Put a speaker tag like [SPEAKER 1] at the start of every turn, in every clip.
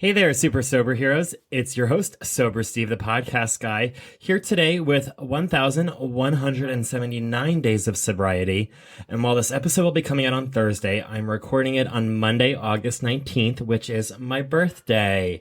[SPEAKER 1] Hey there, super sober heroes. It's your host, Sober Steve, the podcast guy, here today with 1,179 days of sobriety. And while this episode will be coming out on Thursday, I'm recording it on Monday, August 19th, which is my birthday.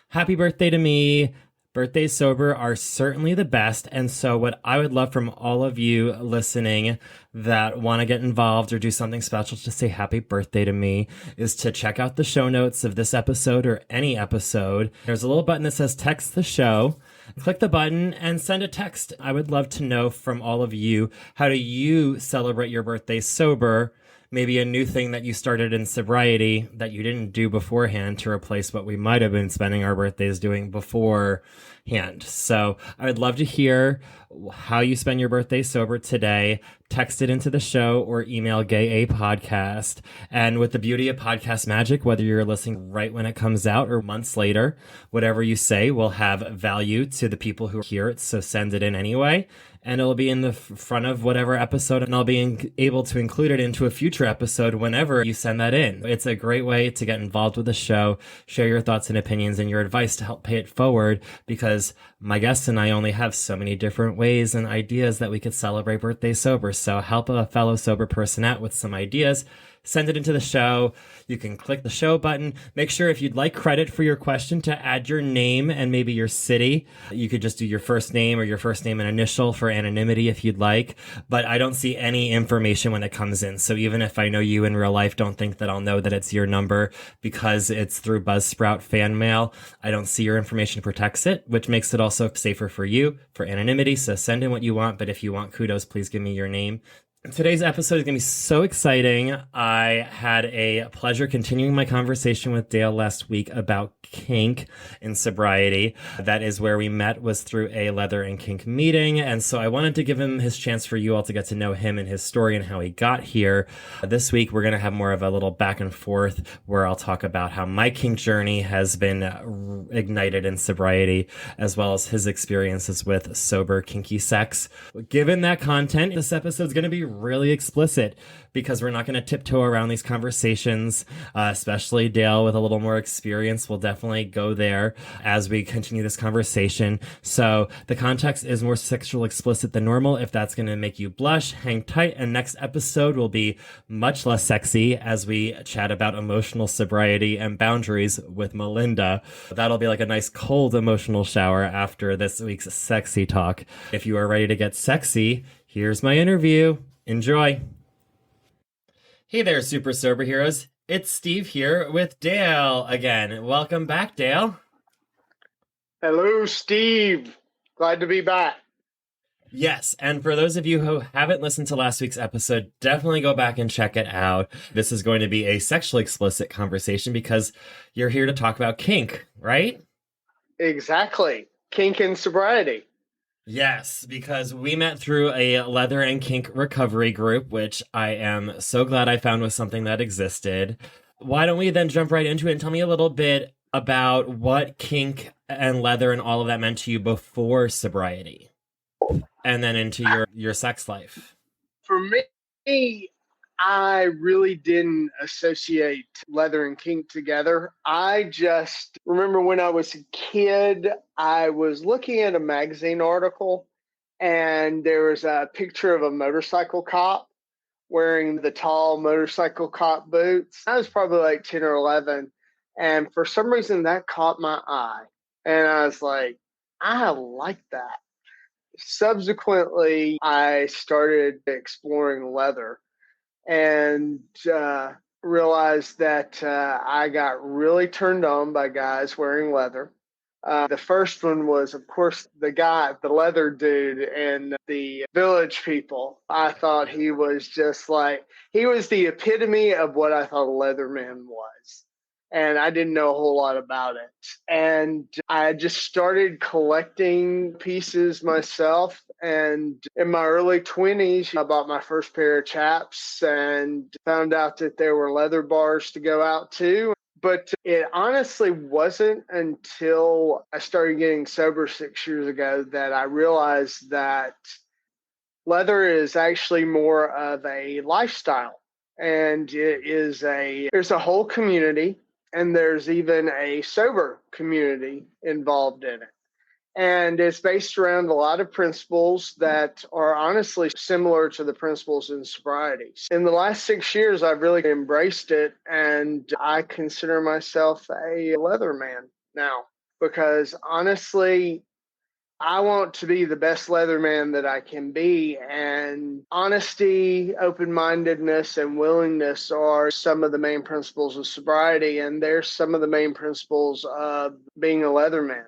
[SPEAKER 1] Happy birthday to me. Birthdays sober are certainly the best. And so what I would love from all of you listening that want to get involved or do something special to say happy birthday to me is to check out the show notes of this episode or any episode. There's a little button that says text the show. Click the button and send a text. I would love to know from all of you, how do you celebrate your birthday sober? Maybe a new thing that you started in sobriety that you didn't do beforehand to replace what we might have been spending our birthdays doing beforehand. So I would love to hear how you spend your birthday sober today. Text it into the show or email Gay A Podcast. And with the beauty of podcast magic, whether you're listening right when it comes out or months later, whatever you say will have value to the people who hear it. So send it in anyway. And it'll be in the front of whatever episode, and I'll be able to include it into a future episode whenever you send that in. It's a great way to get involved with the show, share your thoughts and opinions and your advice to help pay it forward, because my guests and I only have so many different ways and ideas that we could celebrate birthday sober. So help a fellow sober person out with some ideas. Send it into the show. You can click the show button. Make sure if you'd like credit for your question to add your name and maybe your city. You could just do your first name or your first name and initial for anonymity if you'd like. But I don't see any information when it comes in. So even if I know you in real life, don't think that I'll know that it's your number because it's through Buzzsprout fan mail. I don't see your information protects it, which makes it also safer for you for anonymity. So send in what you want. But if you want kudos, please give me your name. Today's episode is going to be so exciting. I had a pleasure continuing my conversation with Dale last week about kink in sobriety. That is where we met, was through a Leather and Kink meeting. And so I wanted to give him his chance for you all to get to know him and his story and how he got here. This week, we're going to have more of a little back and forth where I'll talk about how my kink journey has been ignited in sobriety, as well as his experiences with sober kinky sex. Given that content, this episode is going to be really explicit because we're not going to tiptoe around these conversations, especially Dale with a little more experience will definitely go there as we continue this conversation. So the context is more sexual explicit than normal. If that's going to make you blush, hang tight. And next episode will be much less sexy as we chat about emotional sobriety and boundaries with Melinda. That'll be like a nice cold emotional shower after this week's sexy talk. If you are ready to get sexy, here's my interview. Enjoy. Hey there, super sober heroes. It's Steve here with Dale again. Welcome back, Dale.
[SPEAKER 2] Hello, Steve. Glad to be back.
[SPEAKER 1] Yes, and for those of you who haven't listened to last week's episode, definitely go back and check it out. This is going to be a sexually explicit conversation because you're here to talk about kink, right?
[SPEAKER 2] Exactly. Kink and sobriety.
[SPEAKER 1] Yes, because we met through a Leather and Kink recovery group, which I am so glad I found was something that existed. Why don't we then jump right into it and tell me a little bit about what kink and leather and all of that meant to you before sobriety and then into your sex life?
[SPEAKER 2] For me, I really didn't associate leather and kink together. I just remember when I was a kid, I was looking at a magazine article and there was a picture of a motorcycle cop wearing the tall motorcycle cop boots. I was probably like 10 or 11. And for some reason that caught my eye. And I was like, I like that. Subsequently, I started exploring leather and realized that I got really turned on by guys wearing leather. The first one was, of course, the leather dude and the Village People. I thought he was he was the epitome of what I thought a Leatherman was. And I didn't know a whole lot about it. And I just started collecting pieces myself. And in my early 20s, I bought my first pair of chaps and found out that there were leather bars to go out to. But it honestly wasn't until I started getting sober 6 years ago that I realized that leather is actually more of a lifestyle. And there's a whole community And there's even a sober community involved in it. And it's based around a lot of principles that are honestly similar to the principles in sobriety. In the last 6 years, I've really embraced it, and I consider myself a leather man now because honestly, I want to be the best leatherman that I can be. And honesty, open mindedness, and willingness are some of the main principles of sobriety. And they're some of the main principles of being a leatherman.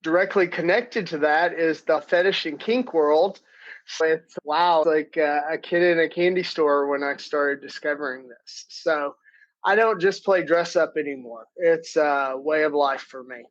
[SPEAKER 2] Directly connected to that is the fetish and kink world. So it's wow, like a kid in a candy store when I started discovering this. So I don't just play dress up anymore. It's a way of life for me.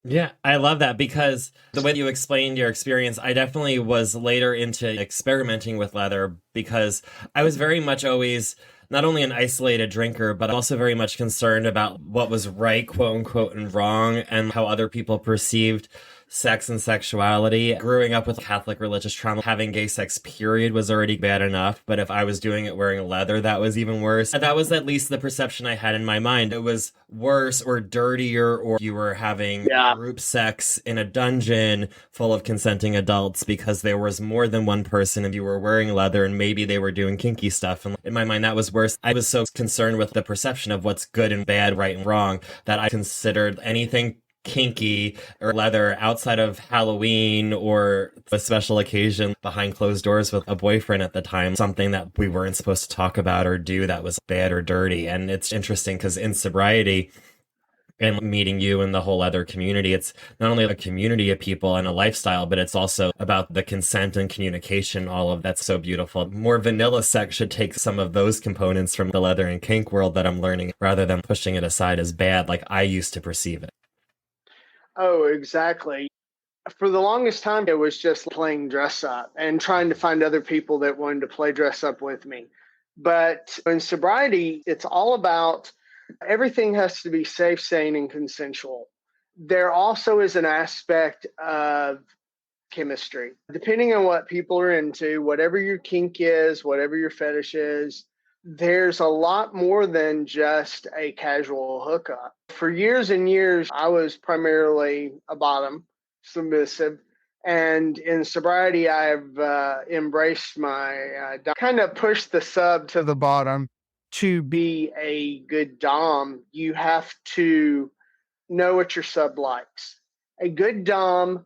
[SPEAKER 1] Yeah, I love that because the way you explained your experience, I definitely was later into experimenting with leather because I was very much always not only an isolated drinker, but also very much concerned about what was right, quote unquote, and wrong, and how other people perceived sex and sexuality. Growing up with Catholic religious trauma, having gay sex, period, was already bad enough. But if I was doing it wearing leather, that was even worse. That was at least the perception I had in my mind. It was worse or dirtier, or you were having
[SPEAKER 2] Yeah.
[SPEAKER 1] group sex in a dungeon full of consenting adults because there was more than one person and you were wearing leather and maybe they were doing kinky stuff. And in my mind, that was worse. I was so concerned with the perception of what's good and bad, right and wrong, that I considered anything kinky or leather outside of Halloween or a special occasion behind closed doors with a boyfriend at the time, something that we weren't supposed to talk about or do that was bad or dirty. And it's interesting because in sobriety and meeting you and the whole leather community, it's not only a community of people and a lifestyle, but it's also about the consent and communication. All of that's so beautiful. More vanilla sex should take some of those components from the leather and kink world that I'm learning rather than pushing it aside as bad like I used to perceive it.
[SPEAKER 2] Oh, exactly. For the longest time, it was just playing dress up and trying to find other people that wanted to play dress up with me. But in sobriety, it's all about everything has to be safe, sane, and consensual. There also is an aspect of chemistry. Depending on what people are into, whatever your kink is, whatever your fetish is, there's a lot more than just a casual hookup. For years and years, I was primarily a bottom, submissive. And in sobriety, I've embraced my kind of pushed the sub to the bottom. To be a good Dom, you have to know what your sub likes. A good Dom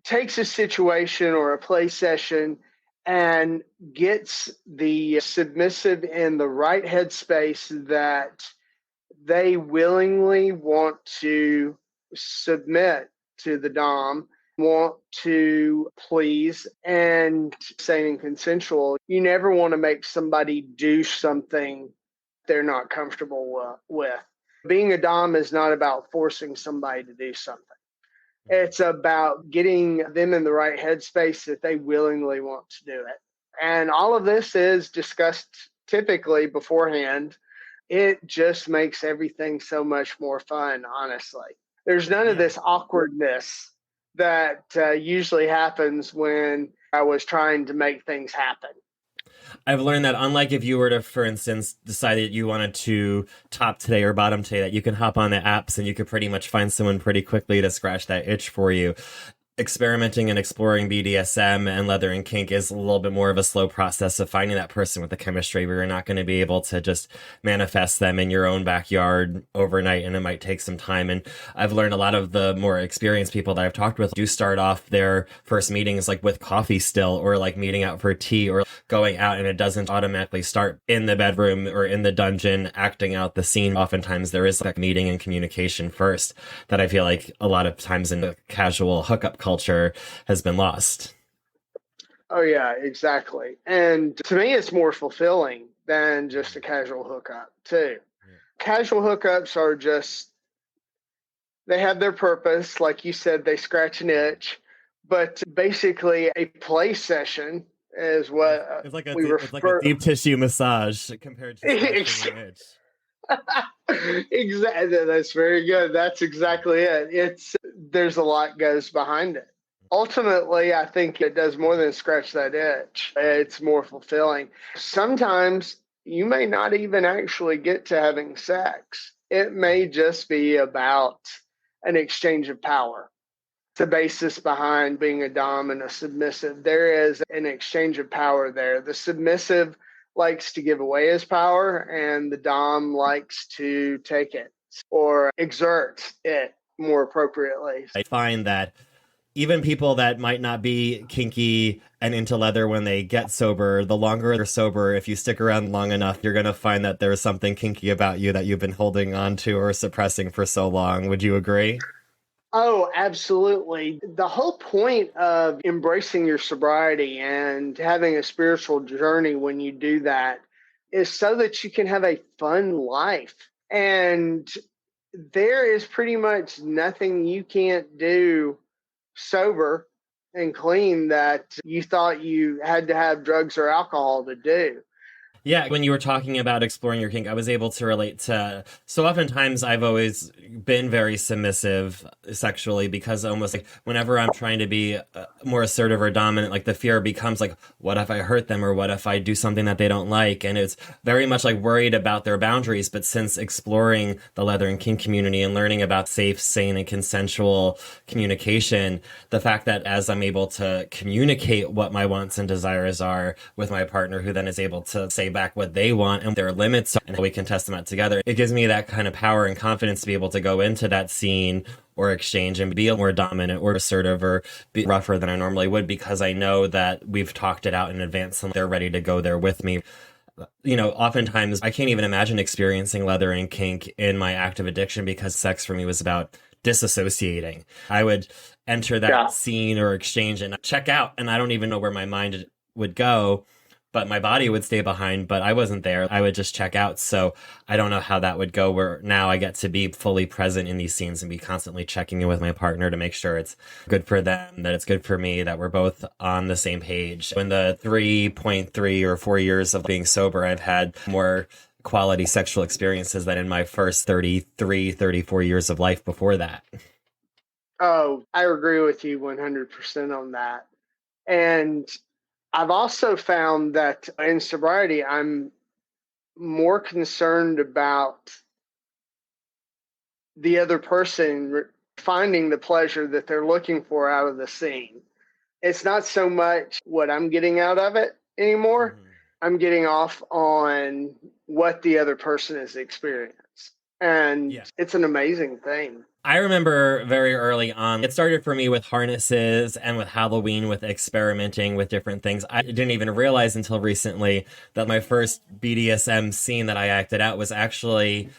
[SPEAKER 2] takes a situation or a play session and gets the submissive in the right headspace that they willingly want to submit to the Dom, want to please, and sane and consensual. You never want to make somebody do something they're not comfortable with. Being a Dom is not about forcing somebody to do something. It's about getting them in the right headspace that they willingly want to do it. And all of this is discussed typically beforehand. It just makes everything so much more fun, honestly. There's none of
[SPEAKER 1] Yeah.
[SPEAKER 2] this awkwardness that usually happens when I was trying to make things happen.
[SPEAKER 1] I've learned that unlike if you were to, for instance, decide that you wanted to top today or bottom today, that you can hop on the apps and you could pretty much find someone pretty quickly to scratch that itch for you. Experimenting and exploring BDSM and leather and kink is a little bit more of a slow process of finding that person with the chemistry where you're not going to be able to just manifest them in your own backyard overnight, and it might take some time. And I've learned a lot of the more experienced people that I've talked with do start off their first meetings like with coffee still, or like meeting out for tea, or going out, and it doesn't automatically start in the bedroom or in the dungeon acting out the scene. Oftentimes there is like meeting and communication first that I feel like a lot of times in the casual hookup culture has been lost.
[SPEAKER 2] Oh, yeah, exactly. And to me, it's more fulfilling than just a casual hookup, too.
[SPEAKER 1] Yeah.
[SPEAKER 2] Casual hookups are just, they have their purpose. Like you said, they scratch an itch. But basically, a play session is what we
[SPEAKER 1] It's like a
[SPEAKER 2] refer.
[SPEAKER 1] deep tissue massage compared to scratching an itch.
[SPEAKER 2] Exactly. That's very good. That's exactly it. There's a lot goes behind it. Ultimately, I think it does more than scratch that itch. It's more fulfilling. Sometimes you may not even actually get to having sex. It may just be about an exchange of power. The basis behind being a dom and a submissive. There is an exchange of power there. The submissive likes to give away his power, and the dom likes to take it or exert it more appropriately.
[SPEAKER 1] I find that even people that might not be kinky and into leather when they get sober, the longer they're sober, if you stick around long enough, you're going to find that there's something kinky about you that you've been holding on to or suppressing for so long. Would you agree?
[SPEAKER 2] Oh, absolutely. The whole point of embracing your sobriety and having a spiritual journey when you do that is so that you can have a fun life. And there is pretty much nothing you can't do sober and clean that you thought you had to have drugs or alcohol to do.
[SPEAKER 1] Yeah, when you were talking about exploring your kink, I was able to relate to. So oftentimes I've always been very submissive sexually because almost like whenever I'm trying to be more assertive or dominant, like the fear becomes like, what if I hurt them or what if I do something that they don't like? And it's very much like worried about their boundaries. But since exploring the leather and kink community and learning about safe, sane, and consensual communication, the fact that as I'm able to communicate what my wants and desires are with my partner, who then is able to say back what they want and their limits and we can test them out together. It gives me that kind of power and confidence to be able to go into that scene or exchange and be more dominant or assertive or be rougher than I normally would because I know that we've talked it out in advance and they're ready to go there with me. You know, oftentimes I can't even imagine experiencing leather and kink in my active addiction because sex for me was about disassociating. I would enter that scene or exchange and check out and I don't even know where my mind would go, but my body would stay behind, but I wasn't there. I would just check out. So I don't know how that would go where now I get to be fully present in these scenes and be constantly checking in with my partner to make sure it's good for them, that it's good for me, that we're both on the same page. In the 3.3 or 4 years of being sober, I've had more quality sexual experiences than in my first 33, 34 years of life before that.
[SPEAKER 2] Oh, I agree with you 100% on that. And I've also found that in sobriety, I'm more concerned about the other person finding the pleasure that they're looking for out of the scene. It's not so much what I'm getting out of it anymore.
[SPEAKER 1] Mm-hmm.
[SPEAKER 2] I'm getting off on what the other person has experienced. And
[SPEAKER 1] Yeah.
[SPEAKER 2] it's an amazing thing.
[SPEAKER 1] I remember very early on, it started for me with harnesses and with Halloween, with experimenting with different things. I didn't even realize until recently that my first BDSM scene that I acted out was actually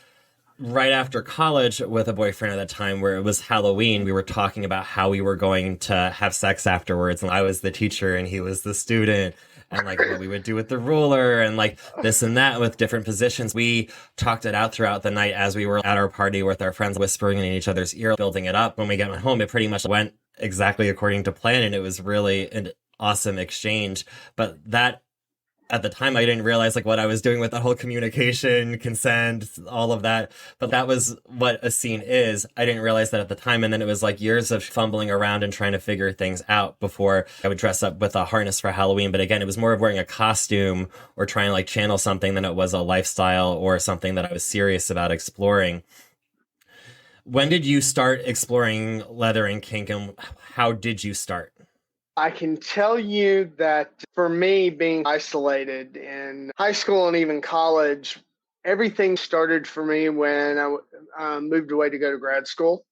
[SPEAKER 1] right after college with a boyfriend at the time where it was Halloween. We were talking about how we were going to have sex afterwards. And I was the teacher and he was the student and like what we would do with the ruler and like this and that with different positions. We talked it out throughout the night as we were at our party with our friends, whispering in each other's ear, building it up. When we got home, it pretty much went exactly according to plan. And it was really an awesome exchange. But that at the time I didn't realize like what I was doing with the whole communication, consent, all of that. But that was what a scene is. I didn't realize that at the time. And then it was like years of fumbling around and trying to figure things out before I would dress up with a harness for Halloween. But again, it was more of wearing a costume or trying to like channel something than it was a lifestyle or something that I was serious about exploring. When did you start exploring leather and kink and how did you start?
[SPEAKER 2] I can tell you that for me, being isolated in high school and even college, everything started for me when I moved away to go to grad school.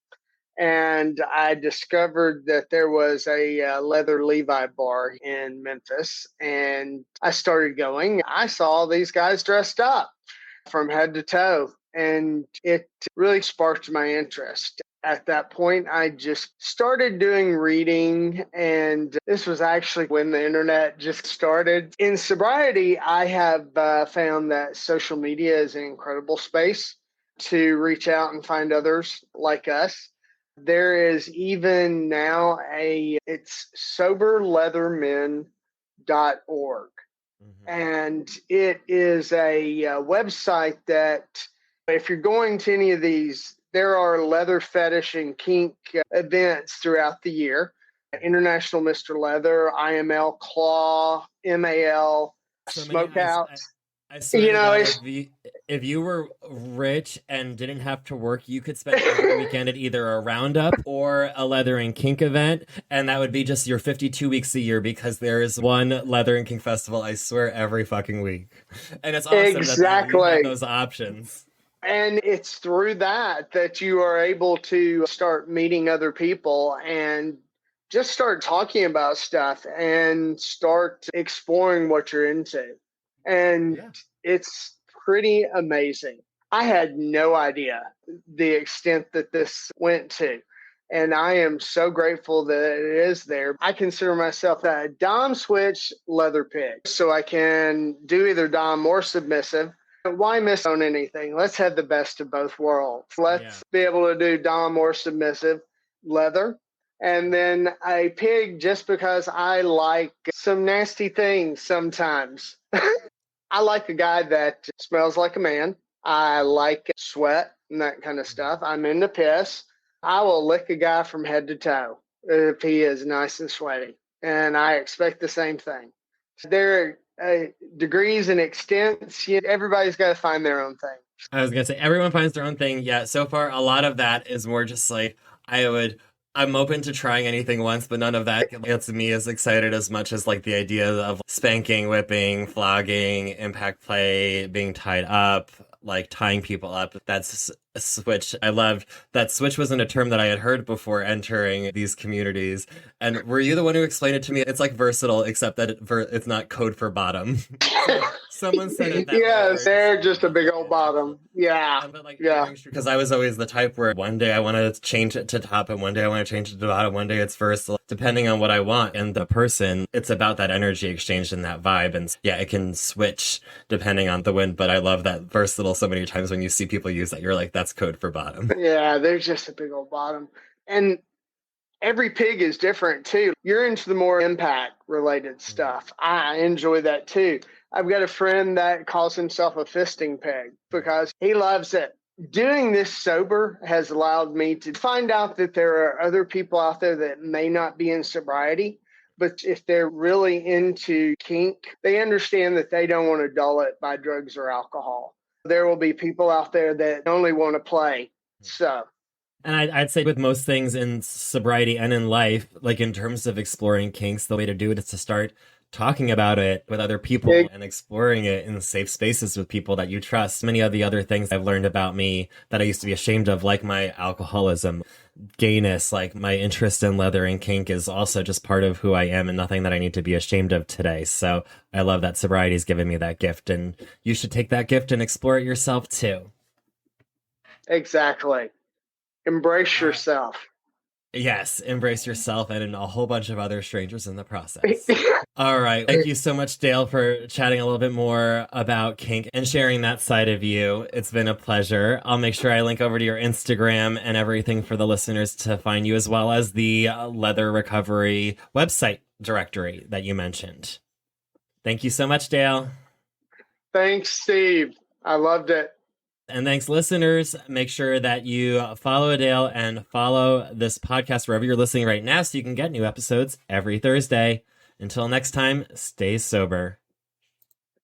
[SPEAKER 2] And I discovered that there was a leather Levi bar in Memphis. And I started going. I saw these guys dressed up from head to toe. And it really sparked my interest. At that point, I just started doing reading, and this was actually when the internet just started. In sobriety, I have found that social media is an incredible space to reach out and find others like us. There is even now it's soberleathermen.org.
[SPEAKER 1] Mm-hmm.
[SPEAKER 2] And it is a website that, if you're going to any of these, there are leather fetish and kink events throughout the year. International Mr. Leather, IML Claw, MAL,
[SPEAKER 1] So many of these,
[SPEAKER 2] Smokeout.
[SPEAKER 1] I swear
[SPEAKER 2] You
[SPEAKER 1] to
[SPEAKER 2] know,
[SPEAKER 1] God,
[SPEAKER 2] it's
[SPEAKER 1] if you were rich and didn't have to work, you could spend every weekend at either a roundup or a leather and kink event, and that would be just your 52 weeks a year because there is one leather and kink festival, I swear, every fucking week. And it's awesome that you have
[SPEAKER 2] exactly.
[SPEAKER 1] those options.
[SPEAKER 2] And it's through that you are able to start meeting other people and just start talking about stuff and start exploring what you're into. And
[SPEAKER 1] Yeah.
[SPEAKER 2] it's pretty amazing. I had no idea the extent that this went to. And I am so grateful that it is there. I consider myself a Dom switch leather pig. So I can do either Dom or submissive. Why miss on anything? Let's have the best of both worlds.
[SPEAKER 1] Yeah.
[SPEAKER 2] Let's be able to do Dom or submissive leather. And then a pig just because I like some nasty things sometimes. I like a guy that smells like a man. I like sweat and that kind of stuff. I'm into piss. I will lick a guy from head to toe if he is nice and sweaty. And I expect the same thing. There are degrees and extents. Everybody's got to find their own thing.
[SPEAKER 1] I was gonna say everyone finds their own thing. Yeah, so far a lot of that is more just like I would I'm open to trying anything once, but none of that gets me as excited as much as like the idea of spanking, whipping, flogging, impact play, being tied up, like tying people up. That's a switch. I loved that switch wasn't a term that I had heard before entering these communities. And were you the one who explained it to me? It's like versatile, except that it's not code for bottom. Someone said it that way.
[SPEAKER 2] Yes,
[SPEAKER 1] Where it's
[SPEAKER 2] they're
[SPEAKER 1] like,
[SPEAKER 2] just a big old bottom. Yeah,
[SPEAKER 1] but like it
[SPEAKER 2] yeah,
[SPEAKER 1] rings true because I was always the type where one day I want to change it to top and one day I want to change it to bottom. One day it's versatile, depending on what I want and the person. It's about that energy exchange and that vibe. And yeah, it can switch depending on the wind. But I love that versatile so many times when you see people use that, you're like, that's code for bottom.
[SPEAKER 2] yeah. They're just a big old bottom. And every pig is different too. You're into the more impact related stuff. I enjoy that too. I've got a friend that calls himself a fisting pig because he loves it. Doing this sober has allowed me to find out that there are other people out there that may not be in sobriety, but if they're really into kink, they understand that they don't want to dull it by drugs or alcohol. There will be people out there that only want to play. So
[SPEAKER 1] And I'd say with most things in sobriety and in life, like in terms of exploring kinks, the way to do it is to start talking about it with other people and exploring it in safe spaces with people that you trust. Many of the other things I've learned about me that I used to be ashamed of, like my alcoholism, gayness, like my interest in leather and kink is also just part of who I am and nothing that I need to be ashamed of today. So I love that sobriety's given me that gift, and you should take that gift and explore it yourself too.
[SPEAKER 2] exactly. Embrace
[SPEAKER 1] All right.
[SPEAKER 2] yourself.
[SPEAKER 1] Yes, embrace yourself and a whole bunch of other strangers in the process. All right. Thank you so much, Dale, for chatting a little bit more about kink and sharing that side of you. It's been a pleasure. I'll make sure I link over to your Instagram and everything for the listeners to find you, as well as the leather recovery website directory that you mentioned. Thank you so much, Dale.
[SPEAKER 2] Thanks, Steve. I loved it.
[SPEAKER 1] And thanks, listeners. Make sure that you follow Adele and follow this podcast wherever you're listening right now so you can get new episodes every Thursday. Until next time, stay sober.